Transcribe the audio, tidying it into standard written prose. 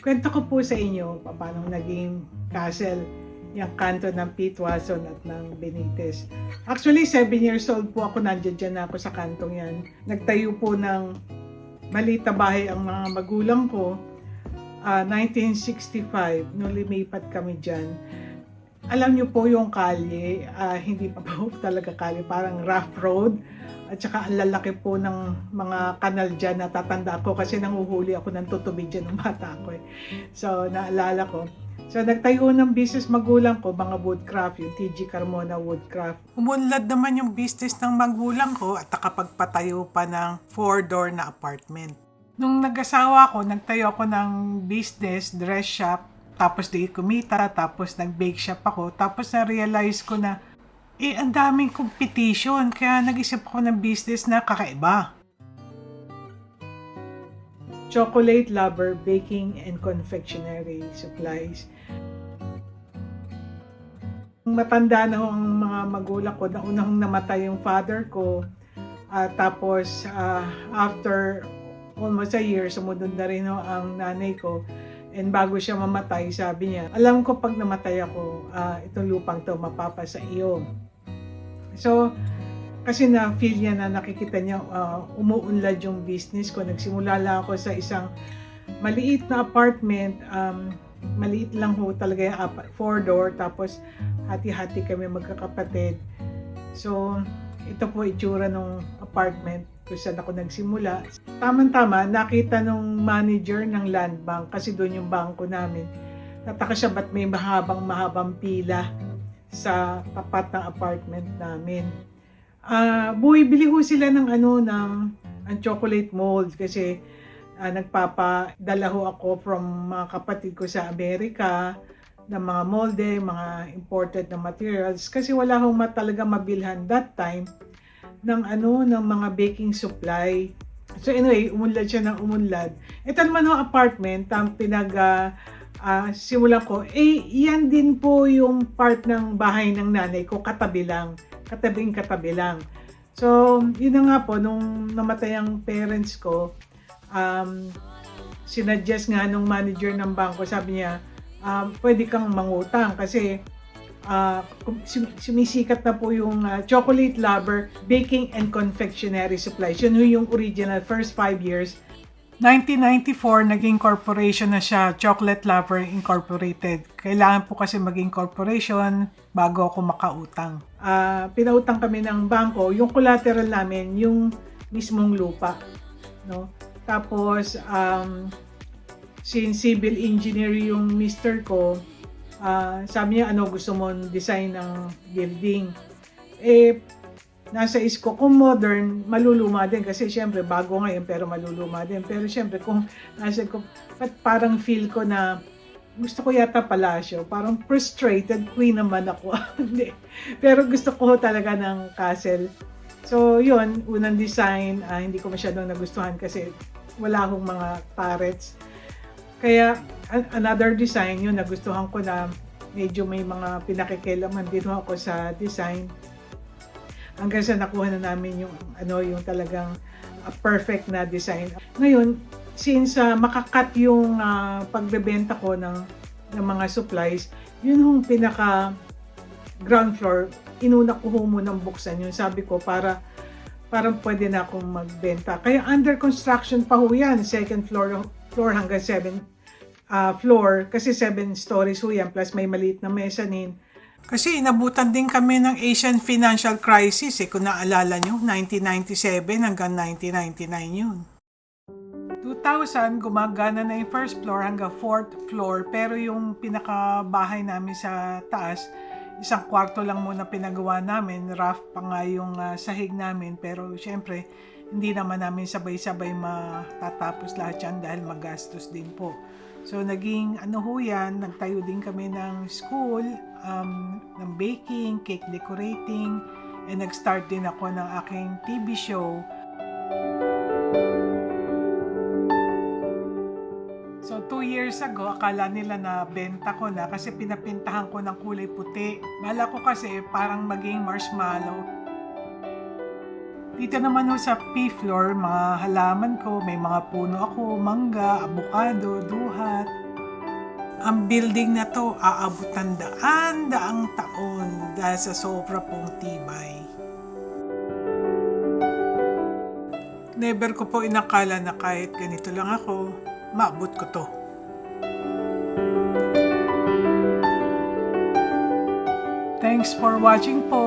Kwento ko po sa inyo paano naging castle yung kanto ng Pete Wasson at ng Benitez. Actually, 7 years old po ako, nandiyan ako sa kantong yan. Nagtayo po ng maliit na bahay ang mga magulang ko. 1965, nung lumipat kami dyan. Alam niyo po yung kalye, hindi pa po talaga kalye, parang rough road. At saka ang lalaki po ng mga kanal dyan, natatanda ko kasi nanguhuli ako ng tutubig dyan ng bata ko eh. So, naalala ko. So, nagtayo ng business magulang ko, mga woodcraft, yung TG Carmona Woodcraft. Umunlad naman yung business ng magulang ko at nakapagpatayo pa ng 4-door na apartment. Nung nag-asawa ko, nagtayo ako ng business, dress shop, tapos di kumita, tapos nag-bake shop ako, tapos na-realize ko na ang daming competition, kaya nag-isip ako ng business na kakaiba. Chocolate Lover Baking and Confectionery Supplies. Matanda na ang mga magulang ko, naunang namatay yung father ko, tapos after almost a year, sumunod na rin ang nanay ko. And bago siya mamatay, sabi niya, alam ko pag namatay ako, itong lupang to mapapasa iyo. So, kasi na-feel niya na nakikita niya umuunlad yung business ko. Nagsimula lang ako sa isang maliit na apartment. Maliit lang ho talaga yung 4-door. Tapos hati-hati kami magkakapatid. So, ito po itsura ng apartment kung saan ako nagsimula. Tamang-tama, nakita nung manager ng Land Bank, kasi doon yung bangko namin. Nataka siya ba't may mahabang pila sa tapat ng apartment namin. Buibili ho sila ng ang chocolate mold kasi nagpapadala ho ako from mga kapatid ko sa Amerika ng mga molde, mga imported na materials kasi wala ho talaga mabilhan that time ng mga baking supply. So anyway, umunlad siya ng umunlad. Ito naman ho apartment, ang simulan ko, yan din po yung part ng bahay ng nanay ko, katabi lang. So, yun na nga po, nung namatay ang parents ko, sinuggest nga nung manager ng bangko, sabi niya, pwede kang mangutang kasi sumisikat na po yung Chocolate Lover Baking and Confectionery Supplies. Yun yung original, first 5 years. 1994, naging corporation na siya, Chocolate Lover Incorporated. Kailangan po kasi maging corporation bago ako makautang. Pinautang kami ng bangko, yung collateral namin, yung mismong lupa. No? Tapos, since civil engineer yung mister ko, sabi niya, gusto mong design ng building? Nasa isip ko, kung modern, maluluma din. Kasi syempre, bago ngayon, pero maluluma din. Pero syempre, kung nasa ko, parang feel ko na gusto ko yata palasyo. Parang frustrated queen naman ako. Pero gusto ko talaga ng castle. So, yun, unang design, hindi ko masyadong nagustuhan kasi wala akong mga turrets. Kaya, another design, yun, nagustuhan ko na medyo may mga pinakikilaman din ako sa design. Hanggang sa nakuha na namin yung talagang perfect na design. Ngayon, since makakat yung pagbebenta ko ng mga supplies, yun yung pinaka ground floor, inuna ko munang buksan yun. Sabi ko, parang pwede na akong magbenta. Kaya under construction pa ho yan, second floor hanggang 7 floor, kasi 7 stories ho yan, plus may maliit na mezzanine. Kasi inabutan din kami ng Asian Financial Crisis kung naalala nyo, 1997 hanggang 1999 yun. 2000, gumagana na yung first floor hanggang 4th floor, pero yung pinakabahay namin sa taas, isang kwarto lang muna pinagawa namin, rough pa nga yung sahig namin, pero syempre, hindi naman namin sabay-sabay matatapos lahat yan dahil magastos din po. So, naging nagtayo din kami ng school, ng baking, cake decorating, and nag-start din ako ng aking TV show. So, 2 years ago, akala nila na benta ko na kasi pinapintahan ko ng kulay puti. Bala ko kasi parang maging marshmallow. Dito naman sa P floor, mga halaman ko, may mga puno ako, mangga, abukado, duhat. Ang building na to aabot ng daang taon dahil sa sobra pong tibay. Never ko po inakala na kahit ganito lang ako, maabot ko to. Thanks for watching po.